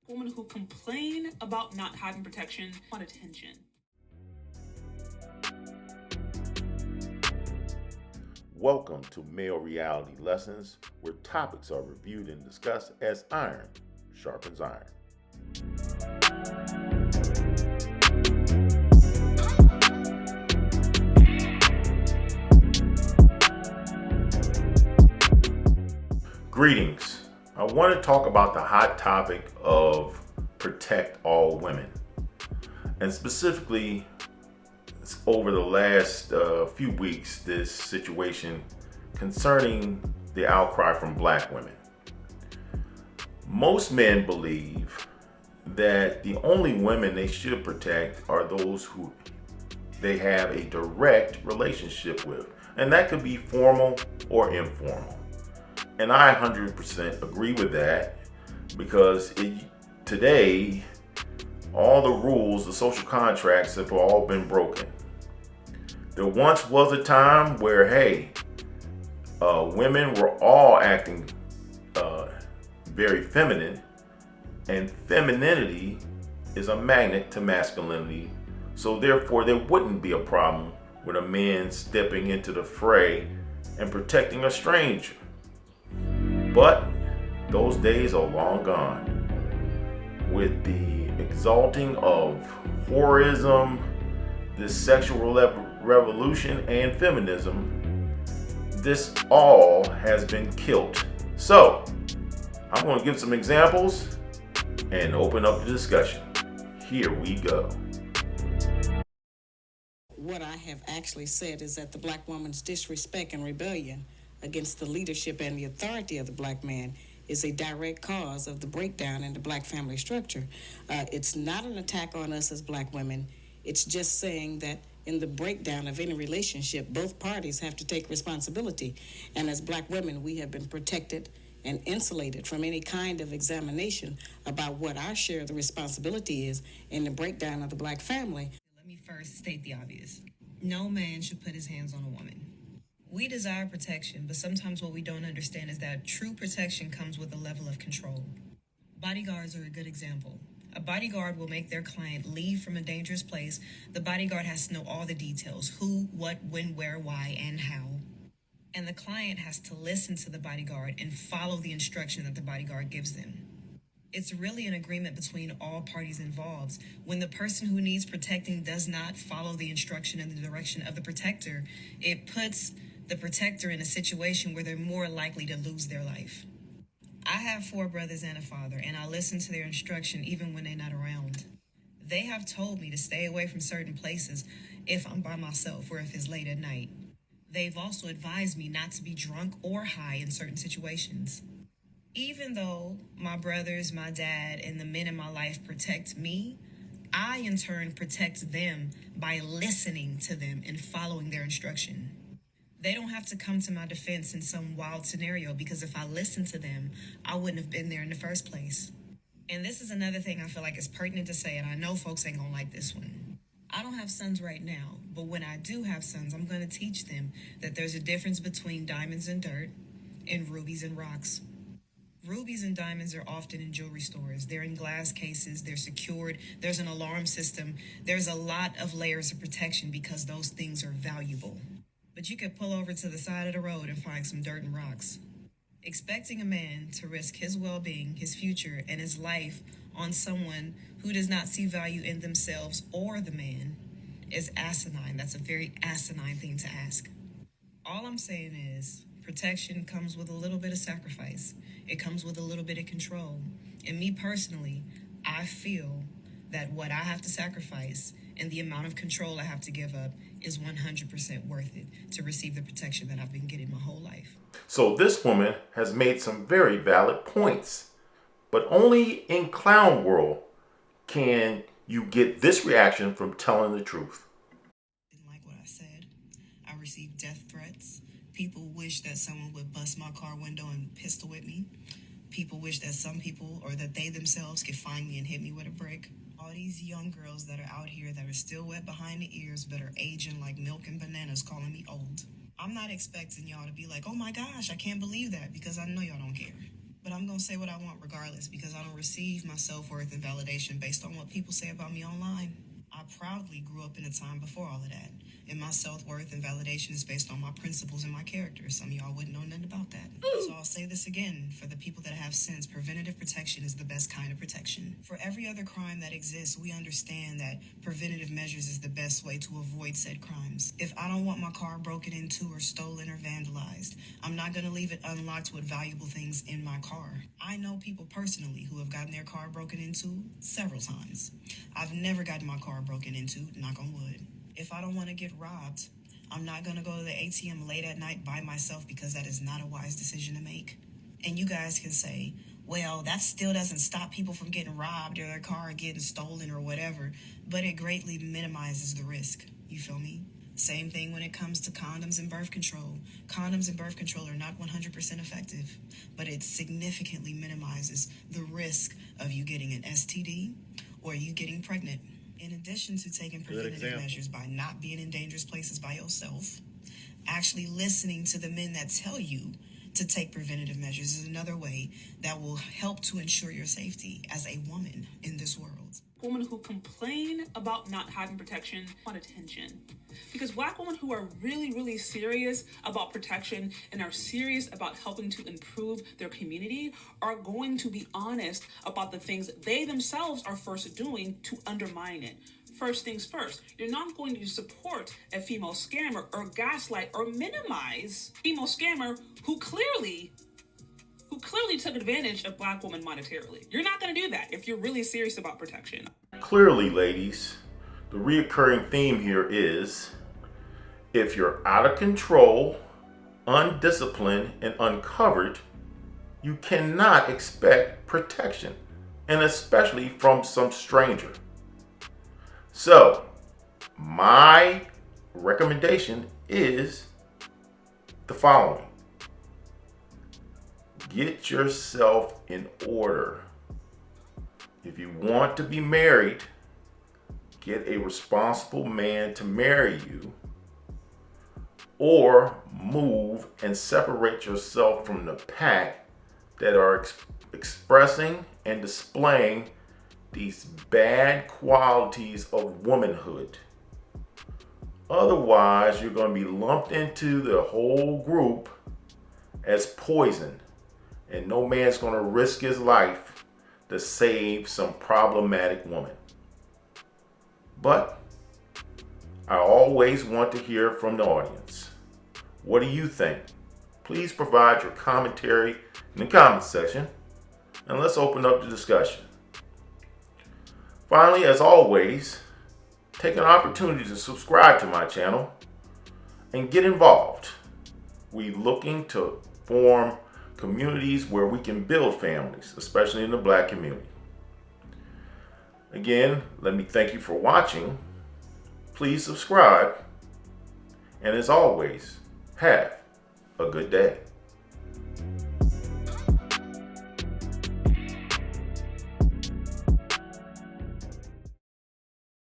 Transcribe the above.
Women who complain about not having protection want attention. Welcome to Male Reality Lessons, where topics are reviewed and discussed as iron sharpens iron. Greetings. I want to talk about the hot topic of protect all women. And specifically, over the last few weeks, this situation concerning the outcry from black women. Most men believe that the only women they should protect are those who they have a direct relationship with. And that could be formal or informal. And I 100% agree with that because today, all the rules, the social contracts have all been broken. There once was a time where, hey, women were all acting very feminine, and femininity is a magnet to masculinity. So therefore, there wouldn't be a problem with a man stepping into the fray and protecting a stranger. But those days are long gone. With the exalting of whorism, this sexual revolution, and feminism, this all has been killed. So, I'm going to give some examples and open up the discussion. Here we go. What I have actually said is that the black woman's disrespect and rebellion against the leadership and the authority of the black man is a direct cause of the breakdown in the black family structure. It's not an attack on us as black women. It's just saying that in the breakdown of any relationship, both parties have to take responsibility. And as black women, we have been protected and insulated from any kind of examination about what our share of the responsibility is in the breakdown of the black family. Let me first state the obvious. No man should put his hands on a woman. We desire protection, but sometimes what we don't understand is that true protection comes with a level of control. Bodyguards are a good example. A bodyguard will make their client leave from a dangerous place. The bodyguard has to know all the details: who, what, when, where, why, and how. And the client has to listen to the bodyguard and follow the instruction that the bodyguard gives them. It's really an agreement between all parties involved. When the person who needs protecting does not follow the instruction in the direction of the protector, it puts the protector in a situation where they're more likely to lose their life. I have 4 brothers and a father, and I listen to their instruction even when they're not around. They have told me to stay away from certain places if I'm by myself or if it's late at night. They've also advised me not to be drunk or high in certain situations. Even though my brothers, my dad, and the men in my life protect me, I in turn protect them by listening to them and following their instruction. They don't have to come to my defense in some wild scenario, because if I listened to them, I wouldn't have been there in the first place. And this is another thing I feel like is pertinent to say, and I know folks ain't gonna like this one. I don't have sons right now, but when I do have sons, I'm gonna teach them that there's a difference between diamonds and dirt and rubies and rocks. Rubies and diamonds are often in jewelry stores. They're in glass cases, they're secured, there's an alarm system. There's a lot of layers of protection because those things are valuable. But you could pull over to the side of the road and find some dirt and rocks. Expecting a man to risk his well-being, his future, and his life on someone who does not see value in themselves or the man is asinine. That's a very asinine thing to ask. All I'm saying is protection comes with a little bit of sacrifice. It comes with a little bit of control. And me personally, I feel that what I have to sacrifice and the amount of control I have to give up is 100% worth it to receive the protection that I've been getting my whole life. So this woman has made some very valid points, but only in clown world can you get this reaction from telling the truth. Didn't like what I said. I received death threats. People wish that someone would bust my car window and pistol whip me. People wish that some people, or that they themselves, could find me and hit me with a brick. All these young girls that are out here that are still wet behind the ears but are aging like milk and bananas, calling me old. I'm not expecting y'all to be like, oh my gosh, I can't believe that, because I know y'all don't care. But I'm going to say what I want regardless because I don't receive my self-worth and validation based on what people say about me online. I proudly grew up in a time before all of that. And my self-worth and validation is based on my principles and my character. Some of y'all wouldn't know nothing about that. So I'll say this again. For the people that have sense, preventative protection is the best kind of protection. For every other crime that exists, we understand that preventative measures is the best way to avoid said crimes. If I don't want my car broken into or stolen or vandalized, I'm not going to leave it unlocked with valuable things in my car. I know people personally who have gotten their car broken into several times. I've never gotten my car broken into, knock on wood. If I don't want to get robbed, I'm not going to go to the ATM late at night by myself because that is not a wise decision to make. And you guys can say, well, that still doesn't stop people from getting robbed or their car getting stolen or whatever, but it greatly minimizes the risk. You feel me? Same thing when it comes to condoms and birth control. Condoms and birth control are not 100% effective, but it significantly minimizes the risk of you getting an STD or you getting pregnant. In addition to taking preventative measures by not being in dangerous places by yourself, actually listening to the men that tell you to take preventative measures is another way that will help to ensure your safety as a woman in this world. Women who complain about not having protection want attention. Because Black women who are really, really serious about protection and are serious about helping to improve their community are going to be honest about the things they themselves are first doing to undermine it. First things first, you're not going to support a female scammer or gaslight or minimize a female scammer who clearly took advantage of Black women monetarily. You're not going to do that if you're really serious about protection. Clearly, ladies, the reoccurring theme here is if you're out of control, undisciplined, and uncovered, you cannot expect protection, and especially from some stranger. So, my recommendation is the following. Get yourself in order. If you want to be married, get a responsible man to marry you, or move and separate yourself from the pack that are expressing and displaying these bad qualities of womanhood. Otherwise, you're going to be lumped into the whole group as poison, and no man's going to risk his life to save some problematic woman. But I always want to hear from the audience. What do you think? Please provide your commentary in the comment section, and let's open up the discussion. Finally, as always, take an opportunity to subscribe to my channel and get involved. We're looking to form communities where we can build families, especially in the Black community. Again, let me thank you for watching. Please subscribe, and as always, have a good day.